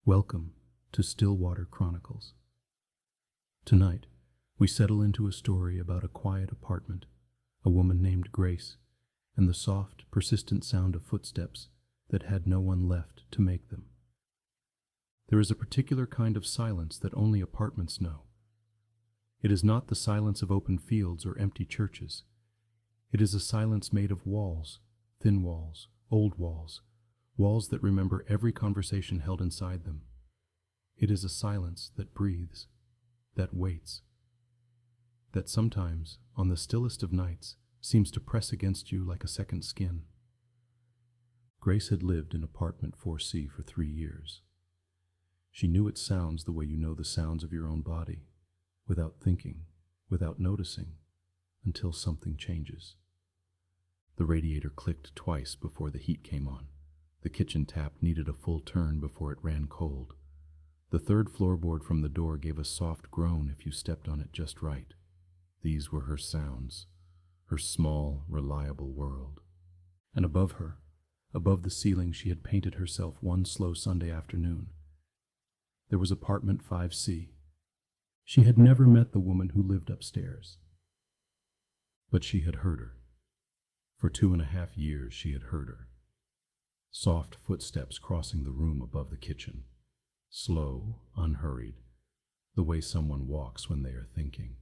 Welcome to Stillwater Chronicles. Tonight, we settle into a story about a quiet apartment, a woman named Grace, and the soft, persistent sound of footsteps that had no one left to make them. There is a particular kind of silence that only apartments know. It is not the silence of open fields or empty churches. It is a silence made of walls, thin walls, old walls, walls that remember every conversation held inside them. It is a silence that breathes, that waits, that sometimes, on the stillest of nights, seems to press against you like a second skin. Grace had lived in apartment 4C for 3 years. She knew its sounds the way you know the sounds of your own body, without thinking, without noticing, until something changes. The radiator clicked twice before the heat came on. The kitchen tap needed a full turn before it ran cold. The third floorboard from the door gave a soft groan if you stepped on it just right. These were her sounds, her small, reliable world. And above her, above the ceiling, she had painted herself one slow Sunday afternoon. There was apartment 5C. She had never met the woman who lived upstairs. But she had heard her. For 2.5 years she had heard her. Soft footsteps crossing the room above the kitchen. Slow, unhurried, the way someone walks when they are thinking.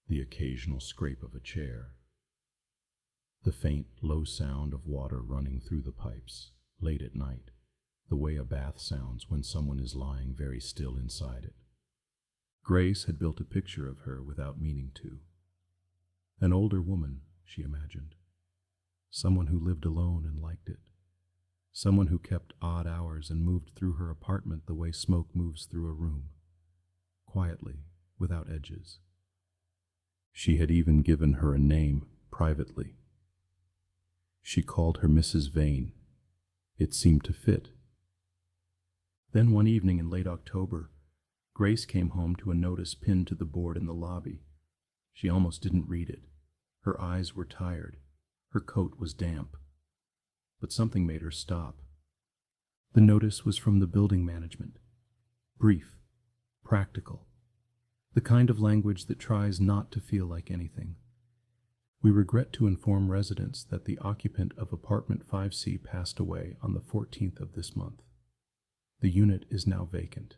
The occasional scrape of a chair. The faint, low sound of water running through the pipes, late at night. The way a bath sounds when someone is lying very still inside it. Grace had built a picture of her without meaning to. An older woman, she imagined. Someone who lived alone and liked it. Someone who kept odd hours and moved through her apartment the way smoke moves through a room. Quietly, without edges. She had even given her a name, privately. She called her Mrs. Vane. It seemed to fit. Then one evening in late October, Grace came home to a notice pinned to the board in the lobby. She almost didn't read it. Her eyes were tired. Her coat was damp. But something made her stop. The notice was from the building management. Brief, practical. The kind of language that tries not to feel like anything. We regret to inform residents that the occupant of apartment 5C passed away on the 14th of this month. The unit is now vacant.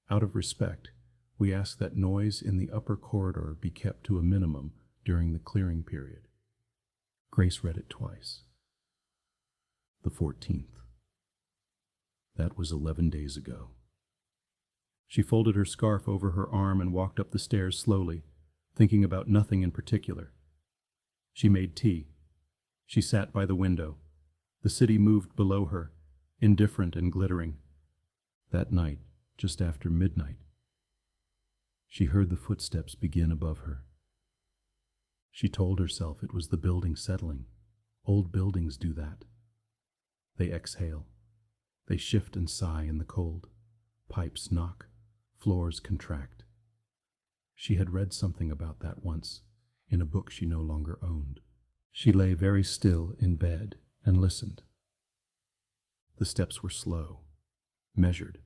Out of respect, we ask that noise in the upper corridor be kept to a minimum during the clearing period. Grace read it twice. The 14th. That was 11 days ago. She folded her scarf over her arm and walked up the stairs slowly, thinking about nothing in particular. She made tea. She sat by the window. The city moved below her, indifferent and glittering. That night, just after midnight, she heard the footsteps begin above her. She told herself it was the building settling. Old buildings do that. They exhale. They shift and sigh in the cold. Pipes knock. Floors contract. She had read something about that once, in a book she no longer owned. She lay very still in bed and listened. The steps were slow, measured.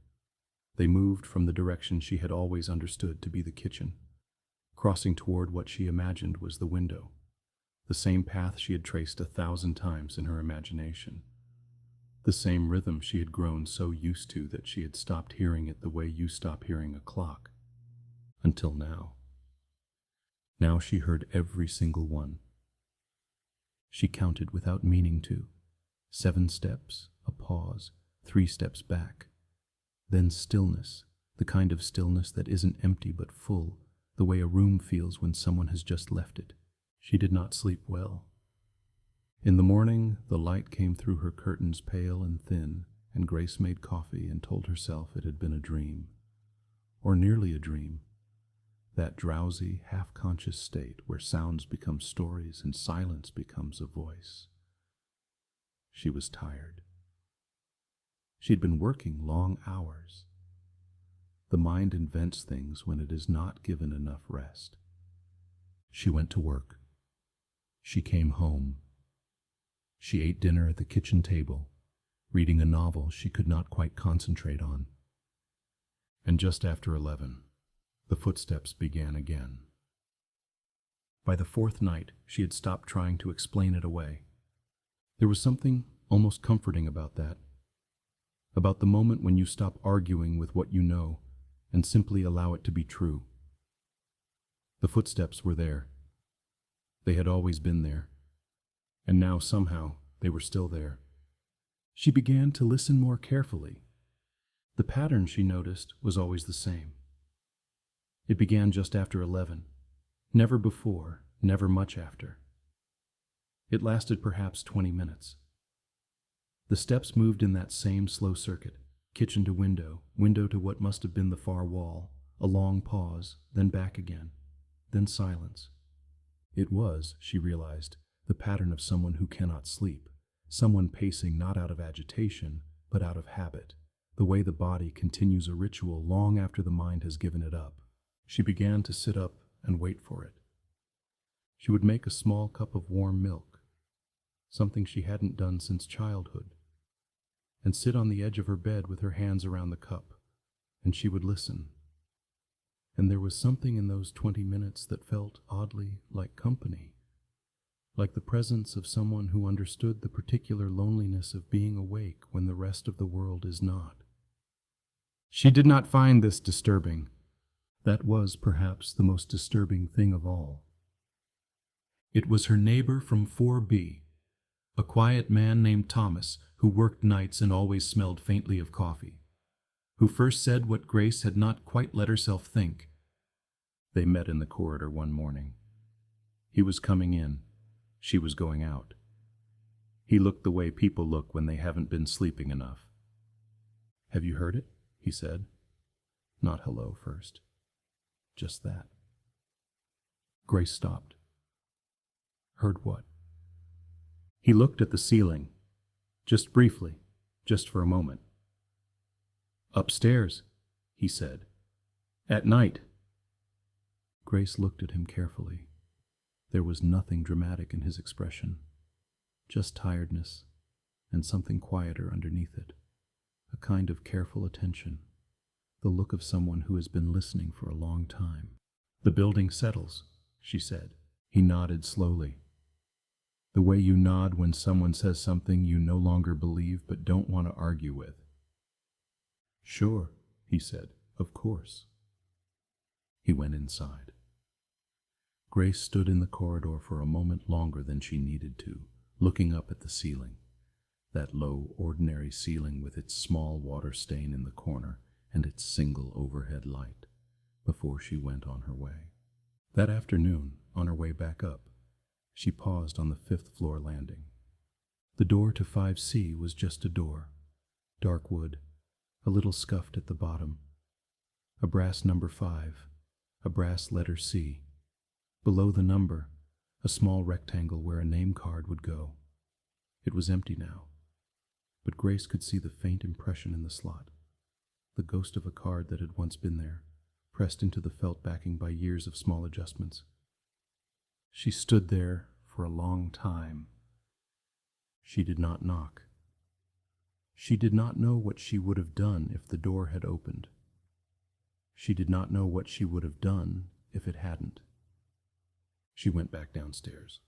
They moved from the direction she had always understood to be the kitchen, crossing toward what she imagined was the window, the same path she had traced 1,000 times in her imagination. The same rhythm she had grown so used to that she had stopped hearing it the way you stop hearing a clock. Until now. Now she heard every single one. She counted without meaning to. 7 steps, a pause, 3 steps back. Then stillness, the kind of stillness that isn't empty but full, the way a room feels when someone has just left it. She did not sleep well. In the morning, the light came through her curtains pale and thin, and Grace made coffee and told herself it had been a dream. Or nearly a dream. That drowsy, half-conscious state where sounds become stories and silence becomes a voice. She was tired. She'd been working long hours. The mind invents things when it is not given enough rest. She went to work. She came home. She ate dinner at the kitchen table, reading a novel she could not quite concentrate on. And just after 11, the footsteps began again. By the fourth night, she had stopped trying to explain it away. There was something almost comforting about that, about the moment when you stop arguing with what you know and simply allow it to be true. The footsteps were there. They had always been there, and now somehow they were still there. She began to listen more carefully. The pattern, she noticed, was always the same. It began just after 11, never before, never much after. It lasted perhaps 20 minutes. The steps moved in that same slow circuit, kitchen to window, window to what must have been the far wall, a long pause, then back again, then silence. It was, she realized, the pattern of someone who cannot sleep, someone pacing not out of agitation, but out of habit, the way the body continues a ritual long after the mind has given it up. She began to sit up and wait for it. She would make a small cup of warm milk, something she hadn't done since childhood, and sit on the edge of her bed with her hands around the cup, and she would listen. And there was something in those 20 minutes that felt oddly like company, like the presence of someone who understood the particular loneliness of being awake when the rest of the world is not. She did not find this disturbing. That was perhaps the most disturbing thing of all. It was her neighbor from 4B, a quiet man named Thomas who worked nights and always smelled faintly of coffee, who first said what Grace had not quite let herself think. They met in the corridor one morning. He was coming in. She was going out. He looked the way people look when they haven't been sleeping enough. "Have you heard it?" he said. Not hello first. Just that. Grace stopped. Heard what? He looked at the ceiling, just briefly, just for a moment. "Upstairs," he said. "At night." Grace looked at him carefully. There was nothing dramatic in his expression, just tiredness and something quieter underneath it, a kind of careful attention, the look of someone who has been listening for a long time. "The building settles," she said. He nodded slowly. The way you nod when someone says something you no longer believe but don't want to argue with. "Sure," he said. "Of course." He went inside. Grace stood in the corridor for a moment longer than she needed to, looking up at the ceiling, that low, ordinary ceiling with its small water stain in the corner and its single overhead light, before she went on her way. That afternoon, on her way back up, she paused on the 5th floor landing. The door to 5C was just a door, dark wood, a little scuffed at the bottom, a brass number 5, a brass letter C. Below the number, a small rectangle where a name card would go. It was empty now, but Grace could see the faint impression in the slot, the ghost of a card that had once been there, pressed into the felt backing by years of small adjustments. She stood there for a long time. She did not knock. She did not know what she would have done if the door had opened. She did not know what she would have done if it hadn't. She went back downstairs.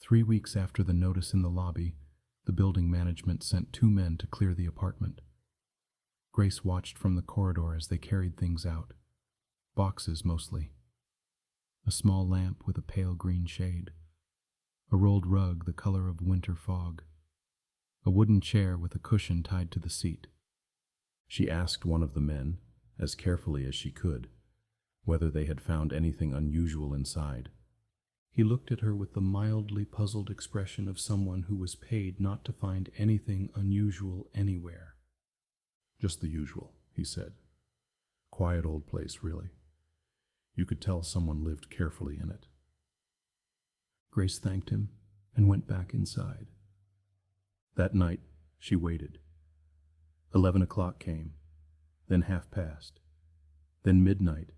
3 weeks after the notice in the lobby, the building management sent 2 men to clear the apartment. Grace watched from the corridor as they carried things out. Boxes, mostly. A small lamp with a pale green shade. A rolled rug the color of winter fog. A wooden chair with a cushion tied to the seat. She asked one of the men, as carefully as she could, whether they had found anything unusual inside. He looked at her with the mildly puzzled expression of someone who was paid not to find anything unusual anywhere. "Just the usual," he said. "Quiet old place, really. You could tell someone lived carefully in it." Grace thanked him and went back inside. That night, she waited. 11 o'clock came, then past, then midnight,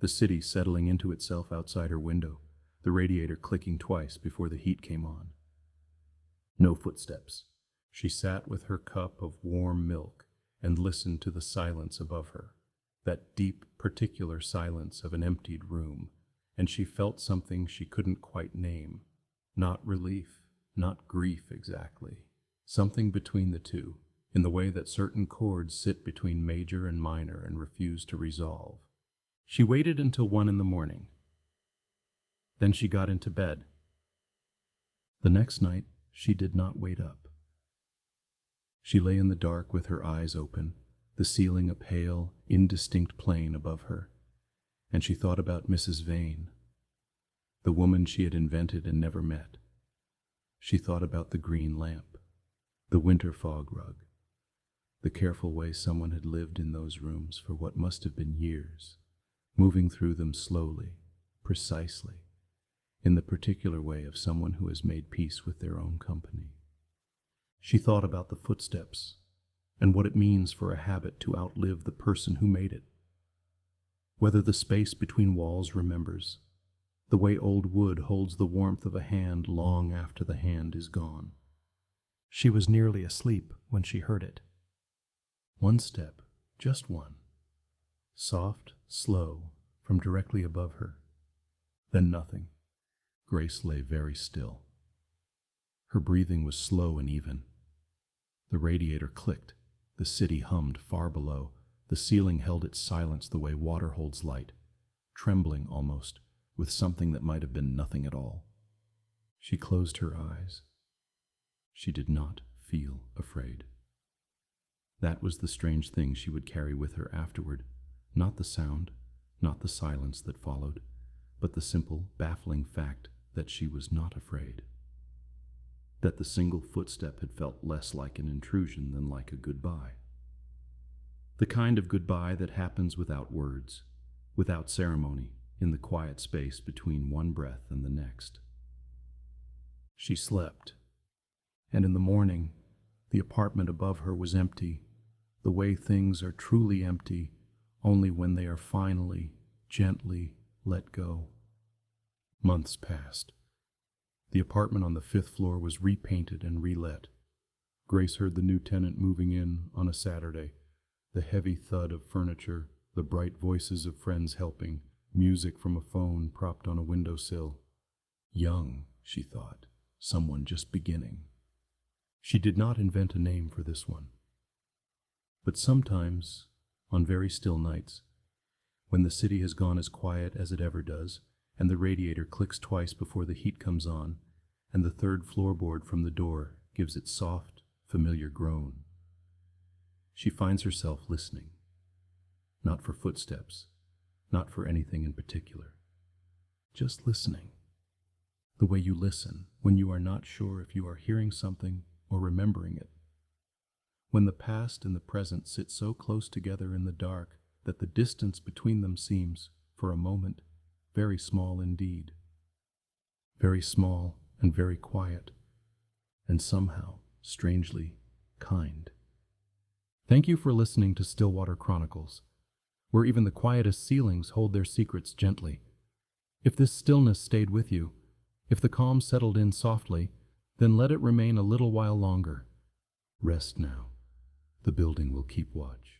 the city settling into itself outside her window, the radiator clicking twice before the heat came on. No footsteps, She sat with her cup of warm milk and listened to the silence above her, that deep, particular silence of an emptied room, and she felt something she couldn't quite name. Not relief, not grief exactly. Something between the two, in the way that certain chords sit between major and minor and refuse to resolve. She waited until 1 in the morning. Then she got into bed. The next night, she did not wait up. She lay in the dark with her eyes open, the ceiling a pale, indistinct plane above her, and she thought about Mrs. Vane, the woman she had invented and never met. She thought about the green lamp, the winter fog rug, the careful way someone had lived in those rooms for what must have been years, moving through them slowly, precisely, in the particular way of someone who has made peace with their own company. She thought about the footsteps and what it means for a habit to outlive the person who made it. Whether the space between walls remembers, the way old wood holds the warmth of a hand long after the hand is gone. She was nearly asleep when she heard it. One step, just one. Soft, slow, from directly above her. Then nothing. Grace lay very still. Her breathing was slow and even. The radiator clicked. The city hummed far below. The ceiling held its silence the way water holds light, trembling almost, with something that might have been nothing at all. She closed her eyes. She did not feel afraid. That was the strange thing she would carry with her afterward. Not the sound, not the silence that followed, but the simple, baffling fact that she was not afraid. That the single footstep had felt less like an intrusion than like a goodbye. The kind of goodbye that happens without words, without ceremony, in the quiet space between one breath and the next. She slept, and in the morning, the apartment above her was empty, the way things are truly empty only when they are finally, gently let go. Months passed. The apartment on the 5th floor was repainted and relet. Grace heard the new tenant moving in on a Saturday, the heavy thud of furniture, the bright voices of friends helping, music from a phone propped on a windowsill. Young, she thought, someone just beginning. She did not invent a name for this one. But sometimes, on very still nights, when the city has gone as quiet as it ever does, and the radiator clicks twice before the heat comes on, and the 3rd floorboard from the door gives its soft, familiar groan, she finds herself listening, not for footsteps, not for anything in particular, just listening, the way you listen when you are not sure if you are hearing something or remembering it, when the past and the present sit so close together in the dark that the distance between them seems, for a moment, very small indeed. Very small and very quiet, and somehow, strangely, kind. Thank you for listening to Stillwater Chronicles, where even the quietest ceilings hold their secrets gently. If this stillness stayed with you, if the calm settled in softly, then let it remain a little while longer. Rest now. The building will keep watch.